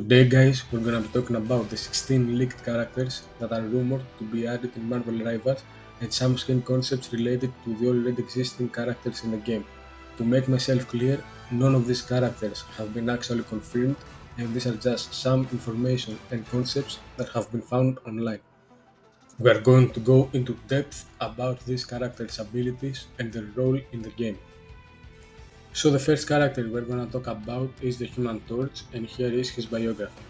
Today, guys, we're gonna be talking about the 16 leaked characters that are rumored to be added in Marvel Rivals and some skin concepts related to the already existing characters in the game. To make myself clear, none of these characters have been actually confirmed, and these are just some information and concepts that have been found online. We are going to go into depth about these characters' abilities and their role in the game. So the first character we're gonna talk about is the Human Torch, and here is his biography.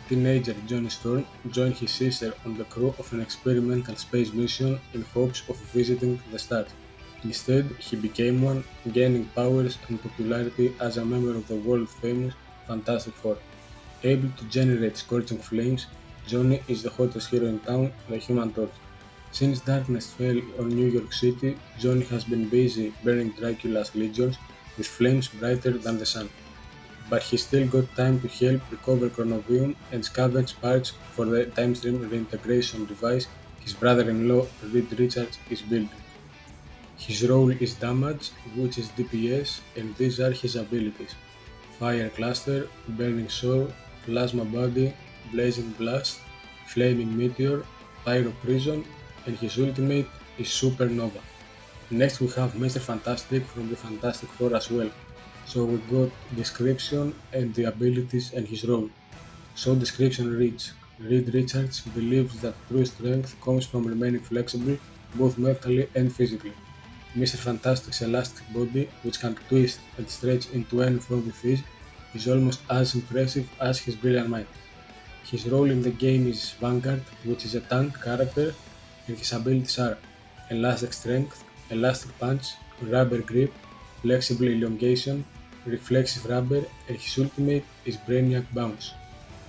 Teenager Johnny Storm joined his sister on the crew of an experimental space mission in hopes of visiting the stars. Instead, he became one, gaining powers and popularity as a member of the world-famous Fantastic Four. Able to generate scorching flames, Johnny is the hottest hero in town, the Human Torch. Since darkness fell on New York City, Johnny has been busy burning Dracula's legions with flames brighter than the sun. But he still got time to help recover Chronovium and scavenge parts for the time stream reintegration device his brother-in-law Reed Richards is building. His role is damage, which is DPS, and these are his abilities: Fire Cluster, Burning Sword, Plasma Body, Blazing Blast, Flaming Meteor, Pyro Prison, and his ultimate is Supernova. Next we have Mr. Fantastic from the Fantastic Four as well. So we got description and the abilities and his role. So description reads: Reed Richards believes that true strength comes from remaining flexible both mentally and physically. Mr. Fantastic's elastic body, which can twist and stretch into any form with ease, is almost as impressive as his brilliant mind. His role in the game is Vanguard, which is a tank character, and his abilities are Elastic Strength, Elastic Punch, Rubber Grip, Flexible Elongation, Reflexive Rubber, and his ultimate is Brainiac Bounce.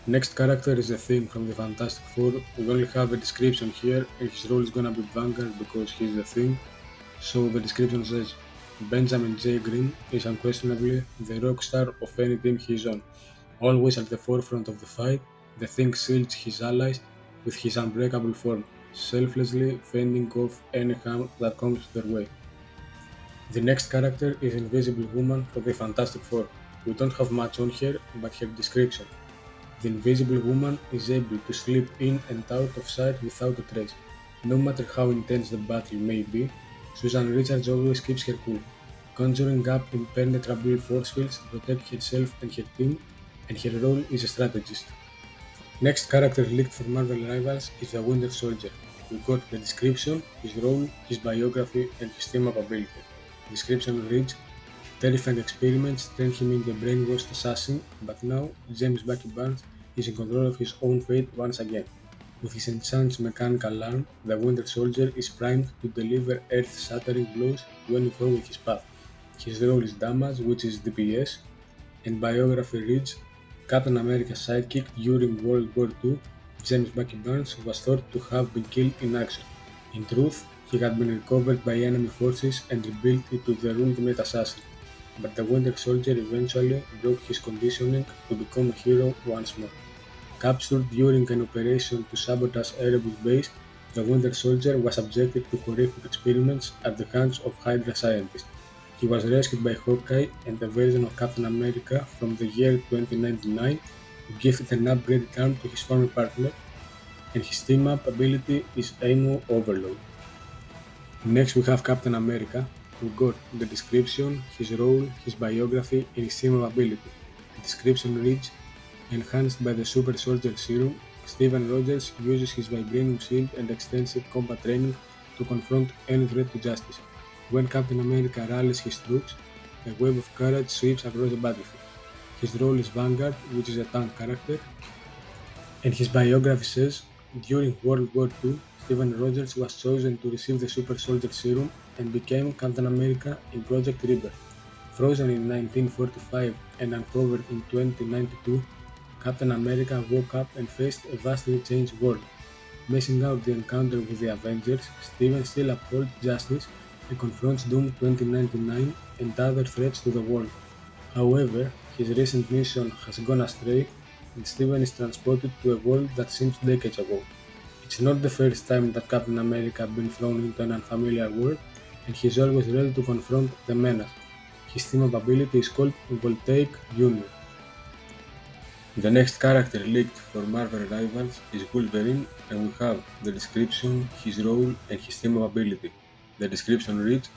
Next character is the Thing from the Fantastic Four. We only have a description here, and his role is gonna be Vanguard because he's the Thing. So the description says, Benjamin J. Green is unquestionably the rock star of any team he's on. Always at the forefront of the fight, the Thing shields his allies with his unbreakable form, selflessly fending off any harm that comes their way. The next character is Invisible Woman from the Fantastic Four. We don't have much on her, but her description. The Invisible Woman is able to slip in and out of sight without a trace. No matter how intense the battle may be, Susan Richards always keeps her cool, conjuring up impenetrable force fields to protect herself and her team, and her role is a strategist. Next character leaked for Marvel Rivals is the Winter Soldier. We got the description, his role, his biography, and his team-up ability. Description reads: Terrifying experiments turned him into a brainwashed assassin, but now James Bucky Barnes is in control of his own fate once again. With his enhanced mechanical arm, the Winter Soldier is primed to deliver earth-shattering blows to any foe in his path. His role is damage, which is DPS, and biography reads: Captain America's sidekick during World War II, James Bucky Barnes was thought to have been killed in action. In truth, he had been recovered by enemy forces and rebuilt into their ultimate assassin, but the Winter Soldier eventually broke his conditioning to become a hero once more. Captured during an operation to sabotage Erebus base, the Winter Soldier was subjected to horrific experiments at the hands of Hydra scientists. He was rescued by Hawkeye and a version of Captain America from the year 2099 who gifted an upgraded arm to his former partner, and his team-up ability is Ammo Overload. Next we have Captain America. We got the description, his role, his biography, and his team-up ability. The description reads: Enhanced by the Super Soldier Serum, Steven Rogers uses his vibranium shield and extensive combat training to confront any threat to justice. When Captain America rallies his troops, a wave of courage sweeps across the battlefield. His role is Vanguard, which is a tank character, and his biography says, during World War II, Steven Rogers was chosen to receive the Super Soldier Serum and became Captain America in Project Rebirth. Frozen in 1945 and uncovered in 2092, Captain America woke up and faced a vastly changed world. Missing out the encounter with the Avengers, Steven still upholds justice and confronts Doom 2099 and other threats to the world. However, his recent mission has gone astray and Steven is transported to a world that seems decades ago. It's not the first time that Captain America has been thrown into an unfamiliar world, and he's always ready to confront the menace. His team of ability is called Voltaic Union. The next character leaked for Marvel Rivals is Wolverine, and we have the description, his role, and his team of ability. The description reads: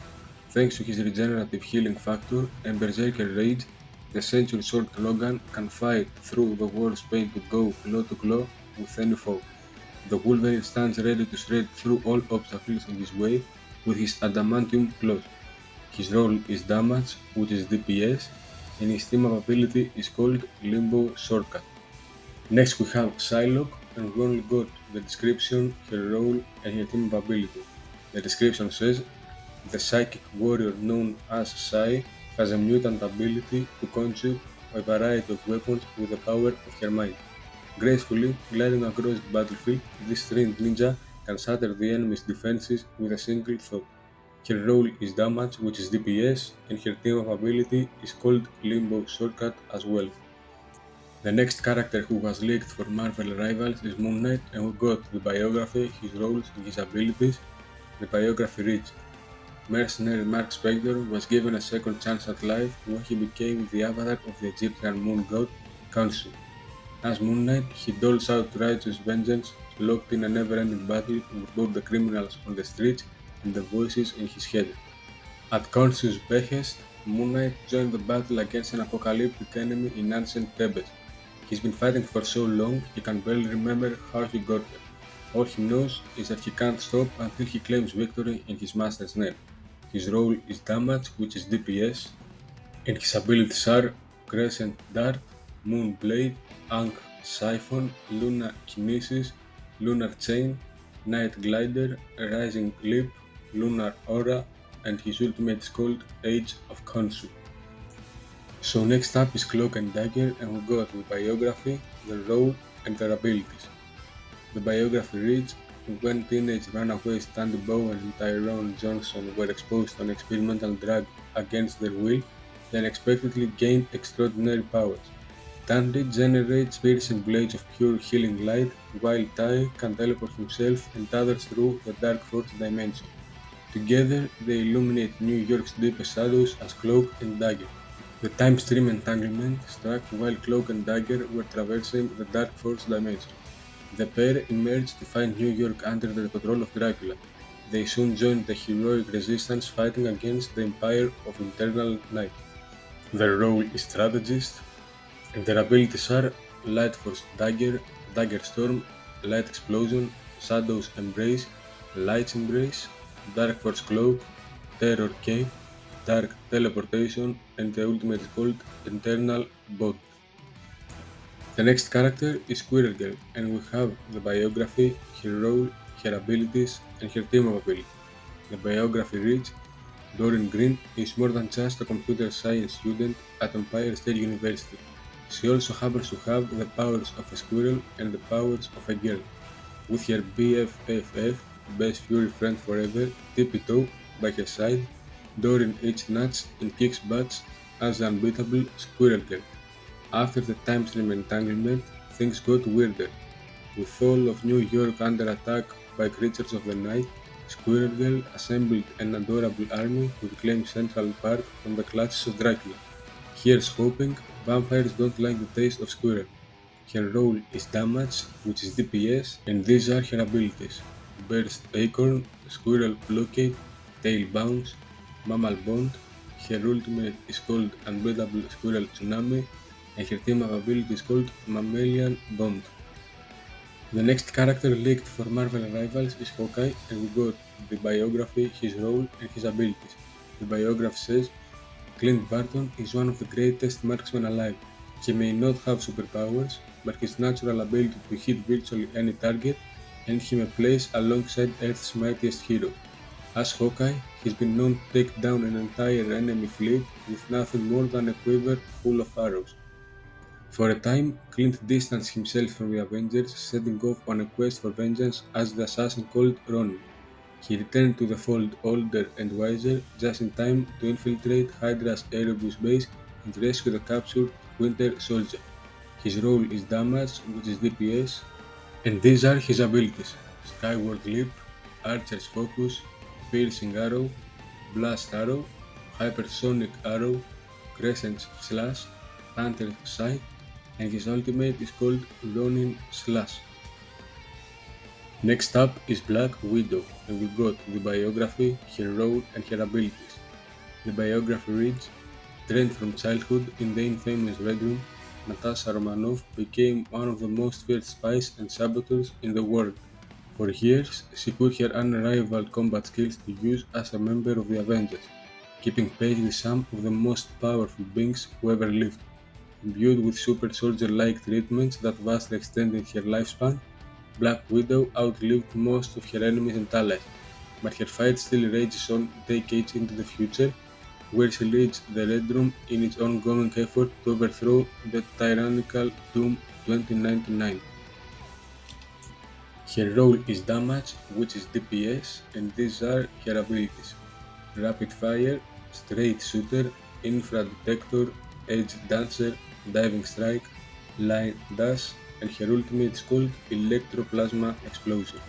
thanks to his regenerative healing factor and berserker rage, the Century Sword Logan can fight through the world's pain to go claw to claw with any foe. The Wolverine stands ready to shred through all obstacles in his way with his adamantium claws. His role is damage, which is DPS, and his team of ability is called Limbo Shortcut. Next we have psylocke, and we only got the description, her role, and her team of ability. The description says, the psychic warrior known as Psy has a mutant ability to conjure a variety of weapons with the power of her mind. Gracefully gliding across the battlefield, this trained ninja can shatter the enemy's defenses with a single thought. Her role is damage, which is DPS, and her team of ability is called Limbo Shortcut as well. The next character who was leaked for Marvel Rivals is Moon Knight, and we got the biography, his roles, and his abilities. The biography reads: mercenary Mark Spector was given a second chance at life when he became the avatar of the Egyptian moon god Khonshu. As Moon Knight, he doles out righteous vengeance, locked in a never-ending battle with both the criminals on the streets and the voices in his head. At Khonshu's behest, Moon Knight joined the battle against an apocalyptic enemy in ancient Thebes. He's been fighting for so long he can barely remember how he got there. All he knows is that he can't stop until he claims victory in his master's name. His role is damage, which is DPS, and his abilities are Crescent Dart, Moon Blade, Ankh Siphon, Lunar Kinesis, Lunar Chain, Night Glider, Rising Leap, Lunar Aura, and his ultimate is called Age of Khonshu. So next up is Cloak and Dagger, and we got the biography, the role, and their abilities. The biography reads: when teenage runaways Tandy Bowen and Tyrone Johnson were exposed to an experimental drug against their will, they unexpectedly gained extraordinary powers. Tandy generates piercing blades of pure healing light, while Ty can teleport himself and others through the Dark Force dimension. Together, they illuminate New York's deepest shadows as Cloak and Dagger. The time stream entanglement struck while Cloak and Dagger were traversing the Dark Force dimension. The pair emerged to find New York under the control of Dracula. They soon joined the heroic resistance fighting against the Empire of Eternal Night. Their role is strategist, and their abilities are Light Force Dagger, Dagger Storm, Light Explosion, Shadow's Embrace, Light's Embrace, Dark Force Cloak, Terror Cape, Dark Teleportation, and the ultimate is called Eternal Bond. The next character is Squirrel Girl, and we have the biography, her role, her abilities, and her team of ability. The biography reads: Doreen Green is more than just a computer science student at Empire State University. She also happens to have the powers of a squirrel and the powers of a girl. With her BFFF, best fury friend forever, tippy-toe by her side, Doreen eats nuts and kicks butts as the unbeatable Squirrel Girl. After the time stream entanglement, things got weirder. With all of New York under attack by creatures of the night, Squirrel Girl assembled an adorable army to reclaim Central Park from the clutches of Dracula. Here's hoping vampires don't like the taste of squirrel. Her role is damage, which is DPS, and these are her abilities: Burst Acorn, Squirrel Blockade, Tail Bounce, Mammal Bond. Her ultimate is called Unbeatable Squirrel Tsunami, and her team of ability is called Mammalian Bond. The next character leaked for Marvel Rivals is Hawkeye, and we got the biography, his role, and his abilities. The biography says Clint Barton is one of the greatest marksmen alive. He may not have superpowers, but his natural ability to hit virtually any target earned him a place alongside Earth's mightiest heroes. As Hawkeye, he's been known to take down an entire enemy fleet with nothing more than a quiver full of arrows. For a time, Clint distanced himself from the Avengers, setting off on a quest for vengeance as the assassin called Ronin. He returned to the fold older and wiser, just in time to infiltrate Hydra's Erebus base and rescue the captured Winter Soldier. His role is damage, which is DPS, and these are his abilities: Skyward Leap, Archer's Focus, Piercing Arrow, Blast Arrow, Hypersonic Arrow, Crescent Slash, Panther's Sight, and his ultimate is called Ronin Slash. Next up is Black Widow, and we got the biography, her role and her abilities. The biography reads, trained from childhood in the infamous Red Room, Natasha Romanoff became one of the most feared spies and saboteurs in the world. For years, she put her unrivaled combat skills to use as a member of the Avengers, keeping pace with some of the most powerful beings who ever lived. Imbued with super soldier-like treatments that vastly extended her lifespan, Black Widow outlived most of her enemies and allies, but her fight still rages on decades into the future, where she leads the Red Room in its ongoing effort to overthrow the tyrannical Doom 2099. Her role is damage, which is DPS, and these are her abilities: rapid fire, straight shooter, infra detector, edge dancer, diving strike, line dash, and her ultimate is called electroplasma explosion.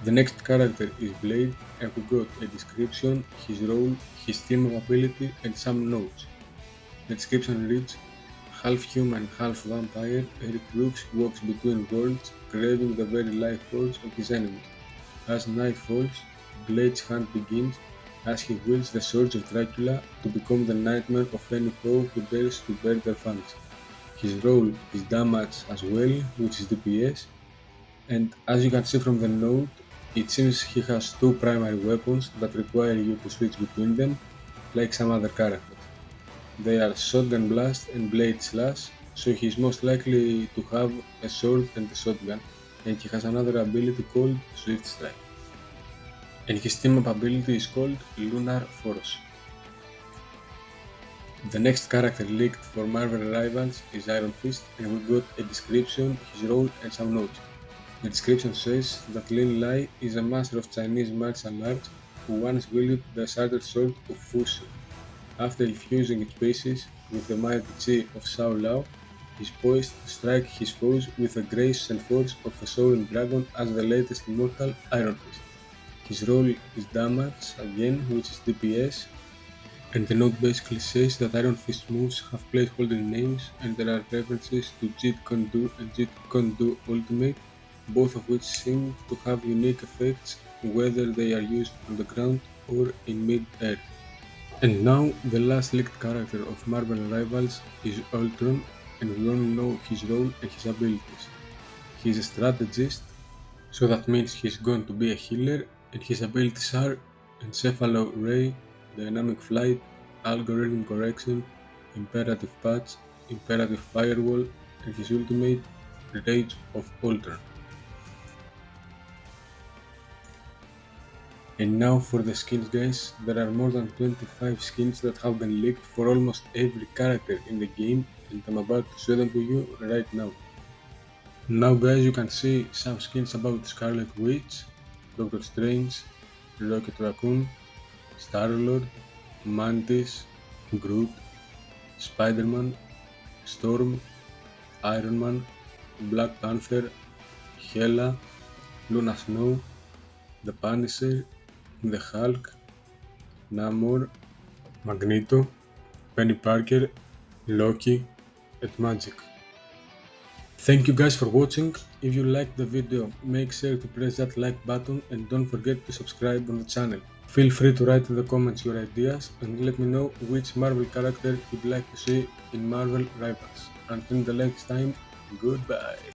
The next character is Blade, and we got a description, his role, his team of ability, and some notes. The description reads, half human, half vampire, Eric Brooks walks between worlds, craving the very life force of his enemies. As night falls, Blade's hunt begins as he wields the swords of Dracula to become the nightmare of any foe who dares to bear their fangs. His role is damage as well, which is DPS, and as you can see from the note, it seems he has two primary weapons that require you to switch between them, like some other characters. They are Shotgun Blast and Blade Slash, so he is most likely to have a sword and a shotgun, and he has another ability called Swift Strike. And his team up ability is called Lunar Force. The next character leaked for Marvel Rivals is Iron Fist, and we got a description, his role, and some notes. The description says that Lin Lai is a master of Chinese martial arts who once wielded the shattered sword of Fushi. After fusing its pieces with the mighty chi of Shao Lao, he is poised to strike his foes with the grace and force of a soaring dragon as the latest immortal Iron Fist. His role is damage, again, which is DPS, and the note basically says that Iron Fist moves have placeholder names and there are references to Jeet Kune Do and Jeet Kune Do Ultimate, both of which seem to have unique effects whether they are used on the ground or in mid-air. And now the last leaked character of Marvel Rivals is Ultron, and we only know his role and his abilities. He is a strategist, so that means he's going to be a healer, and his abilities are Encephalo Ray, Dynamic Flight, Algorithm Correction, Imperative Patch, Imperative Firewall, and his ultimate, Rage of Ultron. And now for the skins, guys. There are more than 25 skins that have been leaked for almost every character in the game, and I'm about to show them to you right now. Now guys, you can see some skins about Scarlet Witch, Doctor Strange, Rocket Raccoon, Star-Lord, Mantis, Groot, Spider-Man, Storm, Iron Man, Black Panther, Hela, Luna Snow, The Punisher, The Hulk, Namor, Magneto, Penny Parker, Loki, and Magic. Thank you guys for watching. If you liked the video, make sure to press that like button and don't forget to subscribe on the channel. Feel free to write in the comments your ideas and let me know which Marvel character you'd like to see in Marvel Rivals. Until the next time, goodbye.